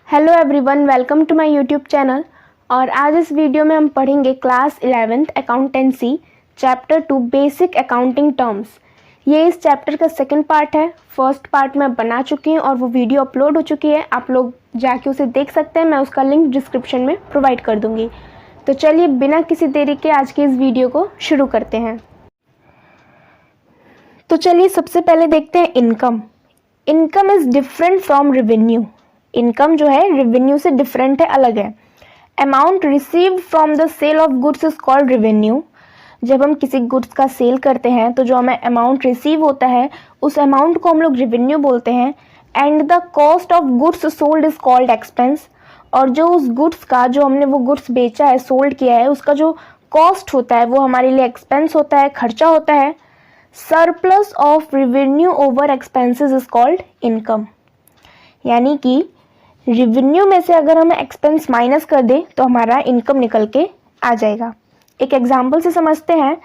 Hello everyone, welcome to my YouTube channel. और आज इस वीडियो में हम पढ़ेंगे class 11th accountancy chapter 2 basic accounting terms. ये इस चैप्टर का सेकंड पार्ट है। फर्स्ट पार्ट मैं बना चुकी हूँ और वो वीडियो अपलोड हो चुकी है, आप लोग जाके उसे देख सकते हैं। मैं उसका लिंक डिस्क्रिप्शन में प्रोवाइड कर दूँगी। तो चलिए बिना किसी देरी के आज की इस वीडियो को शुरू करते हैं। तो चलिए सबसे पहले देखते हैं income. Income is different from revenue. Income जो है रेवेन्यू से डिफरेंट है, अलग है। Amount received from the sale of goods is called revenue. जब हम किसी गुड्स का सेल करते हैं तो जो हमें अमाउंट रिसीव होता है उस अमाउंट को हम लोग रेवेन्यू बोलते हैं। And the cost of goods sold is called expense. और जो उस गुड्स का, जो हमने वो गुड्स बेचा है, सोल्ड किया है, उसका जो कॉस्ट होता है वो हमारे लिए एक्सपेंस होता है, खर्चा होता है। Surplus of revenue over expenses is called income. यानी कि रेवेन्यू में से अगर हम एक्सपेंस माइनस कर दें तो हमारा इनकम निकल के आ जाएगा। एक एग्जांपल से समझते हैं।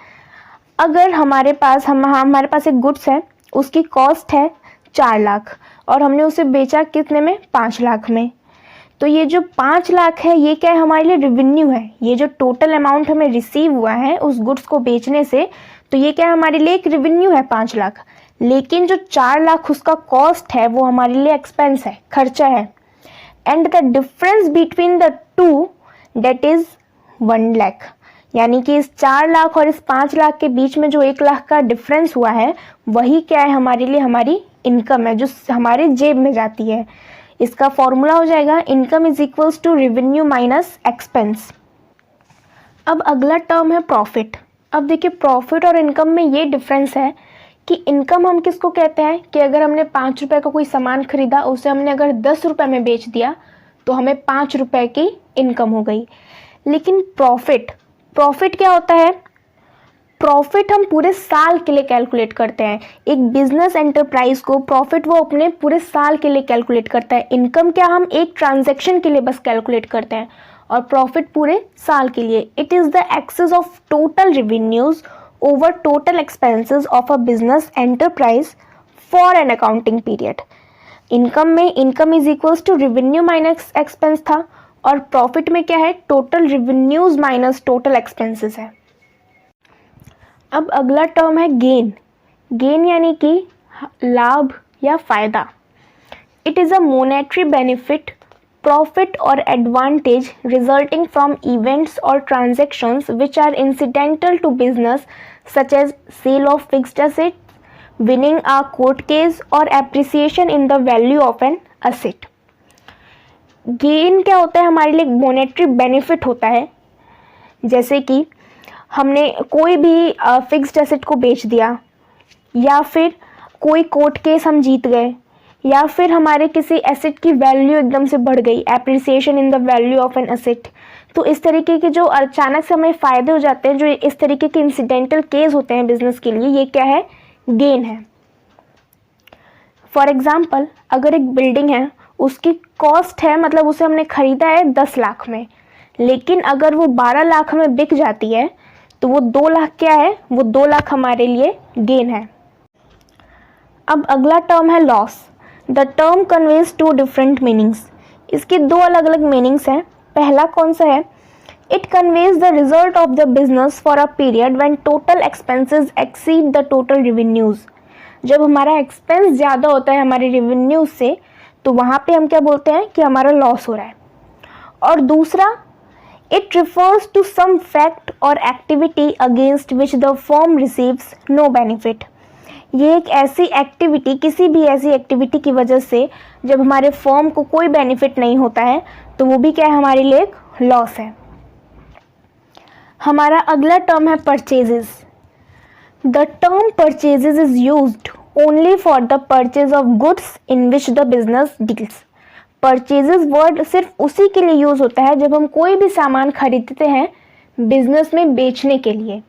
अगर हमारे पास एक गुड्स है, उसकी कॉस्ट है 4 लाख और हमने उसे बेचा कितने में, 5 लाख में। तो ये जो 5 लाख है ये क्या है, हमारे लिए रेवेन्यू है। ये जो टोटल अमाउंट हमें रिसीव हुआ है उस गुड्स को बेचने से, तो ये क्या है, हमारे लिए एक रेवेन्यू है 5 लाख। लेकिन जो 4 लाख उसका कॉस्ट है वो हमारे लिए एक्सपेंस है, खर्चा है। And the difference between the two date is 1 lakh. यानी कि इस 4 लाख और इस 5 लाख के बीच में जो 1 लाख का डिफरेंस हुआ है वही क्या है, हमारे लिए हमारी इनकम है, जो हमारे जेब में जाती है। इसका फॉर्मूला हो जाएगा income is equals to revenue minus expense. अब अगला टर्म है प्रॉफिट। अब देखिए प्रॉफिट और इनकम में ये डिफरेंस है कि इनकम हम किसको कहते हैं कि अगर हमने 5 रुपए का कोई सामान खरीदा, उसे हमने अगर 10 रुपए में बेच दिया तो हमें 5 रुपए की इनकम हो गई। लेकिन प्रॉफिट क्या होता है, प्रॉफिट हम पूरे साल के लिए कैलकुलेट करते हैं। एक बिजनेस एंटरप्राइज को प्रॉफिट वो अपने पूरे साल के लिए कैलकुलेट करता है। इनकम क्या हम एक ट्रांजैक्शन के लिए बस कैलकुलेट करते हैं, और प्रॉफिट पूरे साल के लिए। It is the excess of total revenues over total expenses of a business enterprise for an accounting period. Income में income is equals to revenue minus expense था, और प्रॉफिट में क्या है, total revenues minus total expenses है। अब अगला term है गेन। गेन यानी कि लाभ या फायदा। It is a monetary benefit, profit or advantage resulting from events or transactions which are incidental to business, such as sale of fixed assets, winning a court case or appreciation in the value of an asset. Gain क्या होता है, हमारे लिए monetary benefit होता है। जैसे कि हमने कोई भी फिक्स्ड एसेट को बेच दिया, या फिर कोई कोर्ट केस हम जीत गए, या फिर हमारे किसी एसेट की वैल्यू एकदम से बढ़ गई, appreciation in the value of an asset. तो इस तरीके के जो अचानक से हमें फ़ायदे हो जाते हैं, जो इस तरीके के इंसिडेंटल केस होते हैं बिजनेस के लिए, ये क्या है, गेन है। फॉर एग्जाम्पल, अगर एक बिल्डिंग है, उसकी कॉस्ट है, मतलब उसे हमने खरीदा है 10 लाख में, लेकिन अगर वो 12 लाख में बिक जाती है तो वो 2 लाख क्या है, वो 2 लाख हमारे लिए गेन है। अब अगला टर्म है loss. The term conveys 2 different meanings. इसकी 2 अलग अलग मीनिंग्स हैं। पहला कौन सा है, it conveys the result of the business for a period when total expenses exceed the total revenues. जब हमारा एक्सपेंस ज़्यादा होता है हमारे रेवेन्यूज से, तो वहाँ पे हम क्या बोलते हैं कि हमारा लॉस हो रहा है। और दूसरा, it refers to some fact और activity against which the firm receives no benefit. ये एक ऐसी एक्टिविटी, किसी भी ऐसी एक्टिविटी की वजह से जब हमारे फर्म को कोई बेनिफिट नहीं होता है तो वो भी क्या है, हमारे लिए एक लॉस है। हमारा अगला टर्म है purchases. The term purchases is used only for the purchase of goods in which the business deals. Purchases word सिर्फ उसी के लिए यूज होता है जब हम कोई भी सामान खरीदते हैं बिजनेस में बेचने के लिए।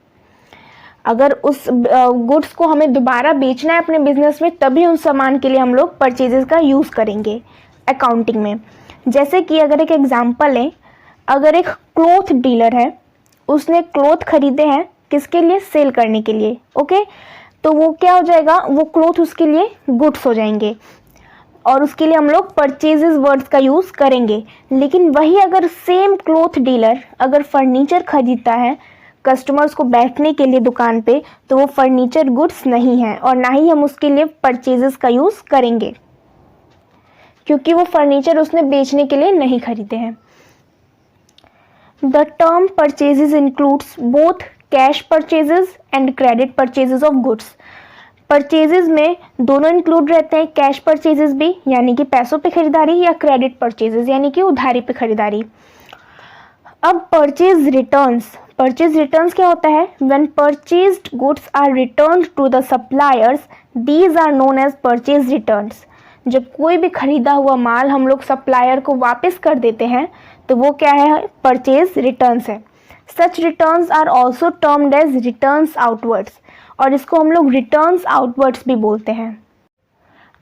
अगर उस गुड्स को हमें दोबारा बेचना है अपने बिजनेस में, तभी उस सामान के लिए हम लोग परचेजेस का यूज़ करेंगे अकाउंटिंग में। जैसे कि अगर एक एग्जांपल है, अगर एक क्लॉथ डीलर है, उसने क्लॉथ खरीदे हैं किसके लिए, सेल करने के लिए, ओके, तो वो क्या हो जाएगा, वो क्लॉथ उसके लिए गुड्स हो जाएंगे। और उसके लिए हम लोग परचेजेस वर्ड्स का यूज़ करेंगे। लेकिन वही अगर सेम क्लॉथ डीलर अगर फर्नीचर खरीदता है कस्टमर्स को बैठने के लिए दुकान पे, तो वो फर्नीचर गुड्स नहीं है और ना ही हम उसके लिए परचेजेस का यूज़ करेंगे, क्योंकि वो फर्नीचर उसने बेचने के लिए नहीं खरीदे हैं। The term purchases includes both cash purchases and credit purchases of goods. Purchases में दोनों इंक्लूड रहते हैं, कैश परचेजेस भी यानी कि पैसों पे खरीदारी, या क्रेडिट परचेजेस यानी कि उधारी पे खरीदारी। अब परचेज रिटर्न्स क्या होता है? When purchased goods are returned to the suppliers these are known as purchase returns. जब कोई भी खरीदा हुआ माल हम लोग सप्लायर को वापस कर देते हैं तो वो क्या है? परचेज रिटर्न्स है। Such returns are also termed as returns outwards, और इसको हम लोग रिटर्न्स आउटवर्ड्स भी बोलते हैं।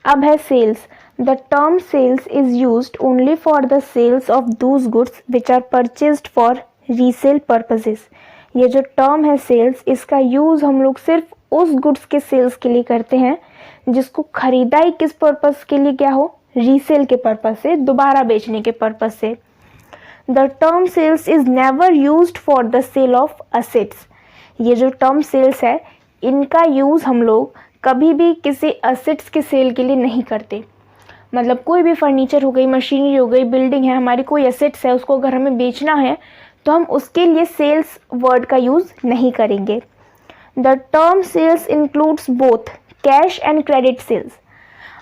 अब है sales. The term sales is used only for the sales of those goods which are purchased for resale purposes. ये जो टर्म है सेल्स, इसका यूज़ हम लोग सिर्फ उस गुड्स के सेल्स के लिए करते हैं जिसको खरीदा ही किस पर्पस के लिए क्या हो? रीसेल के पर्पस से, दोबारा बेचने के पर्पस से। The term sales is never used for the sale of assets. ये जो टर्म सेल्स है इनका यूज़ हम लोग कभी भी किसी असेट्स के सेल के लिए नहीं करते। मतलब कोई भी फर्नीचर हो गई, मशीनरी हो गई, बिल्डिंग है, हमारी कोई एसेट्स है, उसको अगर हमें बेचना है तो हम उसके लिए सेल्स वर्ड का यूज़ नहीं करेंगे। The term sales includes both cash and credit sales.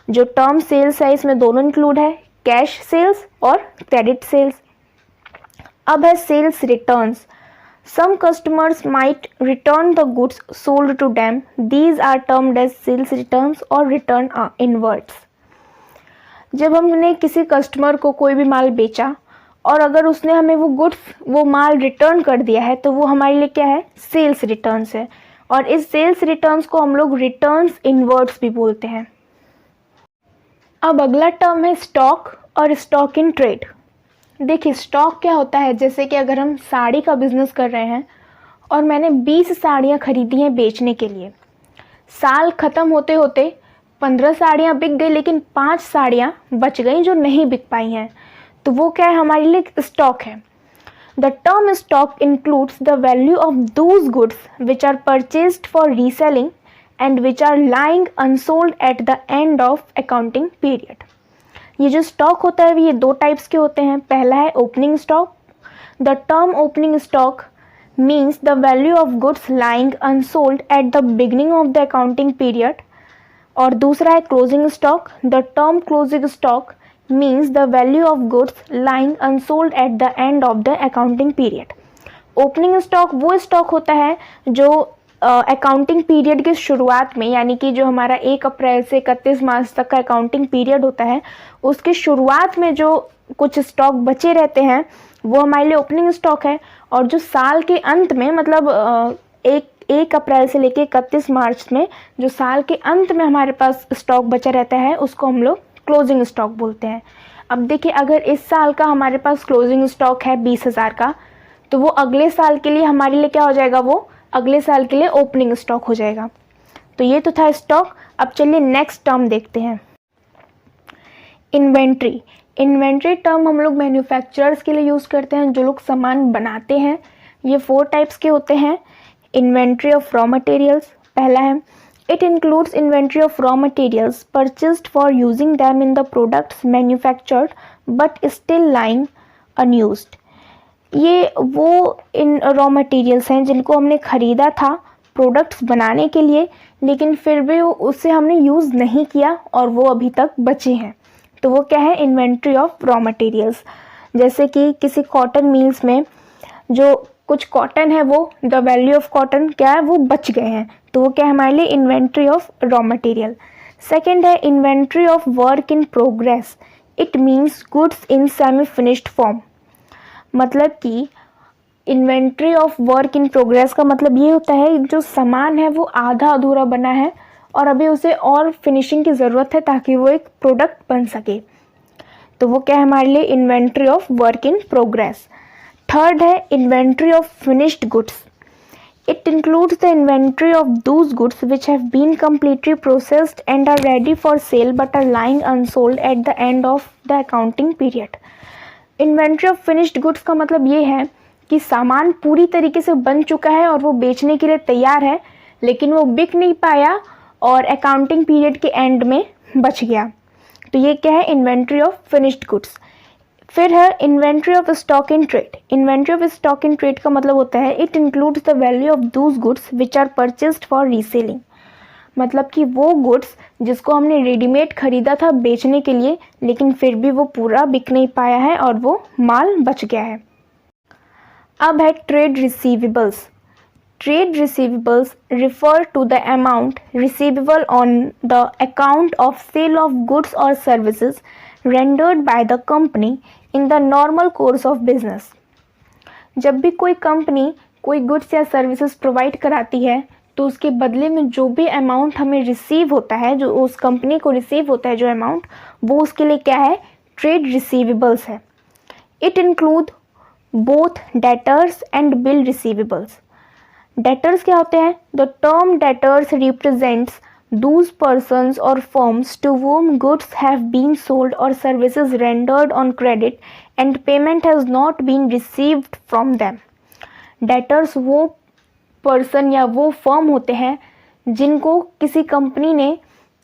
जो टर्म सेल्स है इसमें दोनों इंक्लूड है, कैश सेल्स और क्रेडिट सेल्स। अब है sales returns. Some customers might return the goods sold to them. These are termed as sales returns or return inwards. जब हमने किसी कस्टमर को कोई भी माल बेचा और अगर उसने हमें वो माल रिटर्न कर दिया है तो वो हमारे लिए क्या है? सेल्स रिटर्न्स है। और इस सेल्स रिटर्न्स को हम लोग रिटर्न्स इनवर्ड्स भी बोलते हैं। अब अगला टर्म है स्टॉक और स्टॉक इन ट्रेड। देखिए स्टॉक क्या होता है? जैसे कि अगर हम साड़ी का बिज़नेस कर रहे हैं और मैंने 20 साड़ियाँ खरीदी हैं बेचने के लिए, साल ख़त्म होते होते 15 साड़ियाँ बिक गई लेकिन 5 साड़ियाँ बच गई जो नहीं बिक पाई हैं, तो वो क्या है? हमारे लिए स्टॉक है। The term stock includes the value of those goods which are purchased for reselling and which are lying unsold at the end of accounting period. ये जो स्टॉक होता है ये 2 टाइप्स के होते हैं। पहला है opening stock. The term opening stock means the value of goods lying unsold at the beginning of the accounting period. और दूसरा है closing stock. The term closing stock means the value of goods lying unsold at the end of the accounting period. Opening stock वो stock होता है जो accounting period की शुरुआत में, यानी कि जो हमारा 1 अप्रैल से 31 मार्च तक का अकाउंटिंग पीरियड होता है उसके शुरुआत में जो कुछ स्टॉक बचे रहते हैं वो हमारे लिए ओपनिंग स्टॉक है। और जो साल के अंत में मतलब 1 अप्रैल से लेकर 31 मार्च में जो साल के अंत में हमारे पास स्टॉक बचा रहता है उसको हम लोग क्लोजिंग स्टॉक बोलते हैं। अब देखिए अगर इस साल का हमारे पास क्लोजिंग स्टॉक है 20,000 का, तो वो अगले साल के लिए हमारे लिए क्या हो जाएगा? वो अगले साल के लिए ओपनिंग स्टॉक हो जाएगा। तो ये तो था स्टॉक। अब चलिए नेक्स्ट टर्म देखते हैं, इन्वेंट्री। इन्वेंट्री टर्म हम लोग मैन्युफैक्चरर्स के लिए यूज़ करते हैं, जो लोग सामान बनाते हैं। ये 4 टाइप्स के होते हैं। इन्वेंट्री ऑफ रॉ मटेरियल्स पहला है। It includes inventory of raw materials purchased for using them in the products manufactured but still lying unused. ये वो इन रॉ मटेरियल्स हैं जिनको हमने ख़रीदा था प्रोडक्ट्स बनाने के लिए, लेकिन फिर भी उससे हमने यूज़ नहीं किया और वो अभी तक बचे हैं। तो वो क्या है? Inventory of raw materials. जैसे कि किसी कॉटन मिल्स में जो कुछ कॉटन है वो द वैल्यू ऑफ कॉटन क्या है? वो बच गए हैं, तो वो क्या है हमारे लिए? Inventory of raw material. Second है inventory of work in progress. It means goods in semi finished form. मतलब कि inventory of work in progress का मतलब ये होता है जो सामान है वो आधा अधूरा बना है और अभी उसे और फिनिशिंग की ज़रूरत है ताकि वो एक प्रोडक्ट बन सके, तो वो क्या है हमारे लिए? Inventory of work in progress. Third है inventory of finished goods. It includes the inventory of those goods which have been completely processed and are ready for sale but are lying unsold at the end of the accounting period. Inventory of finished goods का मतलब ये है कि सामान पूरी तरीके से बन चुका है और वो बेचने के लिए तैयार है, लेकिन वो बिक नहीं पाया और अकाउंटिंग पीरियड के एंड में बच गया. तो ये क्या है? Inventory of finished goods. फिर है inventory of stock in trade. Inventory of stock in trade का मतलब होता है it includes the value of those goods which are purchased for reselling. मतलब कि वो गुड्स जिसको हमने रेडीमेड खरीदा था बेचने के लिए, लेकिन फिर भी वो पूरा बिक नहीं पाया है और वो माल बच गया है. अब है trade receivables. Trade receivables refer to the amount receivable on the account of sale of goods or services rendered by the company in the normal course of business. जब भी कोई कंपनी कोई गुड्स या सर्विसेज प्रोवाइड कराती है तो उसके बदले में जो भी अमाउंट हमें रिसीव होता है, जो उस कंपनी को रिसीव होता है जो अमाउंट, वो उसके लिए क्या है? ट्रेड रिसीवेबल्स है. It include both debtors and bill receivables. Debtors क्या होते हैं? The term debtors represents those persons और firms to whom goods have been sold और services rendered on credit and payment has not been received from them. Debtors वो person या वो firm होते हैं जिनको किसी कंपनी ने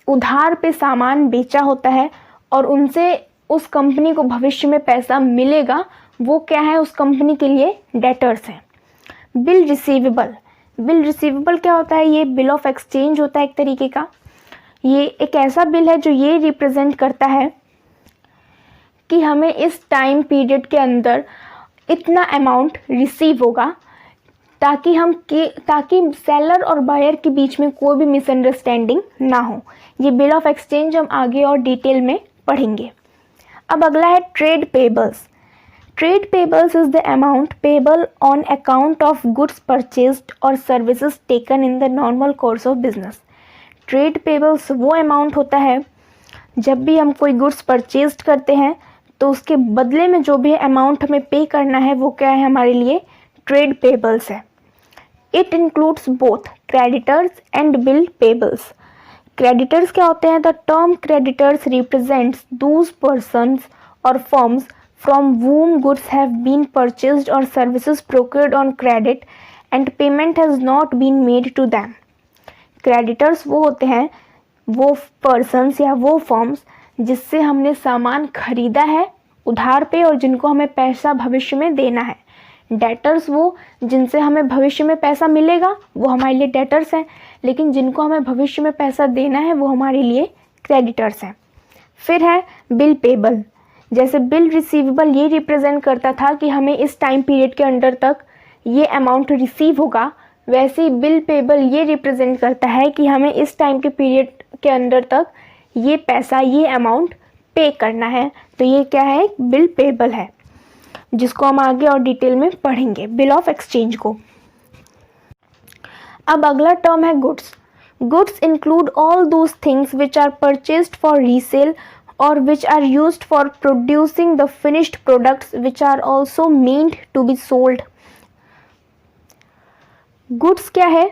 उधार पे सामान बेचा होता है और उनसे उस कंपनी को भविष्य में पैसा मिलेगा. वो क्या है? उस कंपनी के लिए डेटर्स हैं. Bill receivable. बिल रिसीवेबल क्या होता है? ये बिल ऑफ एक्सचेंज होता है एक तरीके का. ये एक ऐसा बिल है जो ये रिप्रेजेंट करता है कि हमें इस टाइम पीरियड के अंदर इतना अमाउंट रिसीव होगा ताकि सेलर और बायर के बीच में कोई भी मिसअंडरस्टैंडिंग ना हो. ये बिल ऑफ एक्सचेंज हम आगे और डिटेल में पढ़ेंगे. अब अगला है trade payables. Trade payables is the amount payable on account of goods purchased or services taken in the normal course of business. Trade payables वो अमाउंट होता है जब भी हम कोई गुड्स परचेज करते हैं तो उसके बदले में जो भी अमाउंट हमें पे करना है वो क्या है? हमारे लिए ट्रेड पेबल्स है. It includes both creditors and bill payables. Creditors क्या होते हैं? The term creditors represents those persons और firms from whom goods have been purchased or services procured on credit and payment has not been made to them. Creditors वो होते हैं वो persons या वो firms जिससे हमने सामान खरीदा है उधार पे और जिनको हमें पैसा भविष्य में देना है. Debtors वो जिनसे हमें भविष्य में पैसा मिलेगा वो हमारे लिए debtors हैं, लेकिन जिनको हमें भविष्य में पैसा देना है वो हमारे लिए creditors हैं. फिर है बिल पेबल. जैसे बिल रिसीवेबल ये रिप्रेजेंट करता था कि हमें इस टाइम पीरियड के अंडर तक ये अमाउंट रिसीव होगा, वैसे ही बिल पेबल ये रिप्रेजेंट करता है कि हमें इस टाइम के पीरियड के अंदर तक ये पैसा ये अमाउंट पे करना है. तो ये क्या है? बिल पेबल है, जिसको हम आगे और डिटेल में पढ़ेंगे बिल ऑफ एक्सचेंज को. अब अगला टर्म है goods. Goods include all those things which are purchased for resale or which are used for producing the finished products which are also meant to be sold. Goods क्या है?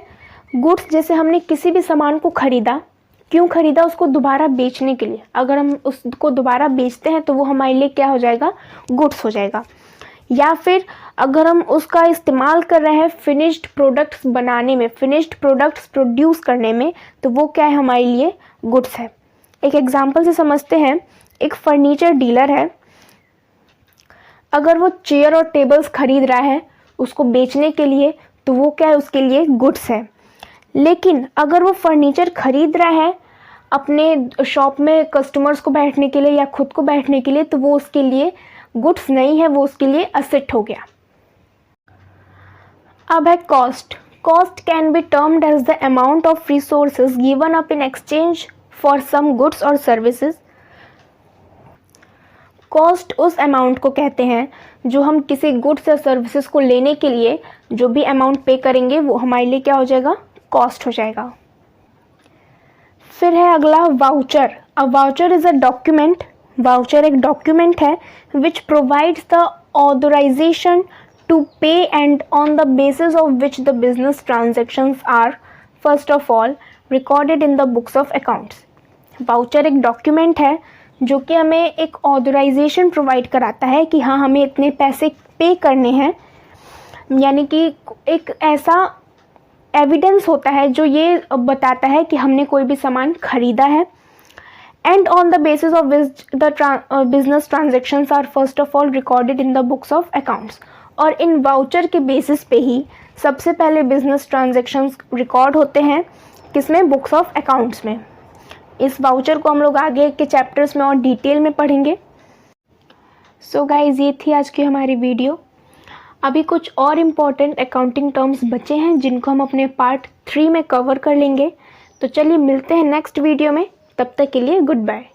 Goods जैसे हमने किसी भी सामान को खरीदा, क्यों खरीदा? उसको दोबारा बेचने के लिए. अगर हम उसको दोबारा बेचते हैं तो वो हमारे लिए क्या हो जाएगा? गुड्स हो जाएगा. या फिर अगर हम उसका इस्तेमाल कर रहे हैं फिनिश्ड प्रोडक्ट्स बनाने में, फिनिश्ड प्रोडक्ट्स प्रोड्यूस करने में, तो वो क्या है? हमारे लिए गुड्स है. एक एग्जाम्पल से समझते हैं. एक फर्नीचर डीलर है, अगर वो चेयर और टेबल्स खरीद रहा है उसको बेचने के लिए तो वो क्या है? उसके लिए गुड्स है. लेकिन अगर वो फर्नीचर खरीद रहा है अपने शॉप में कस्टमर्स को बैठने के लिए या खुद को बैठने के लिए तो वो उसके लिए गुड्स नहीं है, वो उसके लिए असेट हो गया. अब है cost. Cost can be termed as the amount of resources given up in exchange for some goods और सर्विसेज. कॉस्ट उस अमाउंट को कहते हैं जो हम किसी गुड्स या सर्विसेज को लेने के लिए जो भी अमाउंट पे करेंगे वो हमारे लिए क्या हो जाएगा? कॉस्ट हो जाएगा. फिर है अगला voucher. A voucher is a document. Voucher एक डॉक्यूमेंट है which provides the authorization to pay and on the basis of which the business transactions are first of all recorded in the books of accounts. Voucher एक document है जो कि हमें एक authorisation provide कराता है कि हाँ हमें इतने पैसे पे करने हैं, यानी कि एक ऐसा एविडेंस होता है जो ये बताता है कि हमने कोई भी सामान खरीदा है. And on the basis of which the business transactions are first of all recorded in the books of accounts. और इन वाउचर के बेसिस पे ही सबसे पहले बिजनेस ट्रांजैक्शंस रिकॉर्ड होते हैं किसमें, बुक्स ऑफ अकाउंट्स में. इस वाउचर को हम लोग आगे के चैप्टर्स में और डिटेल में पढ़ेंगे. सो गाइज, ये थी आज की हमारी वीडियो. अभी कुछ और इम्पॉर्टेंट अकाउंटिंग टर्म्स बचे हैं जिनको हम अपने पार्ट 3 में कवर कर लेंगे. तो चलिए मिलते हैं नेक्स्ट वीडियो में. तब तक के लिए गुड बाय.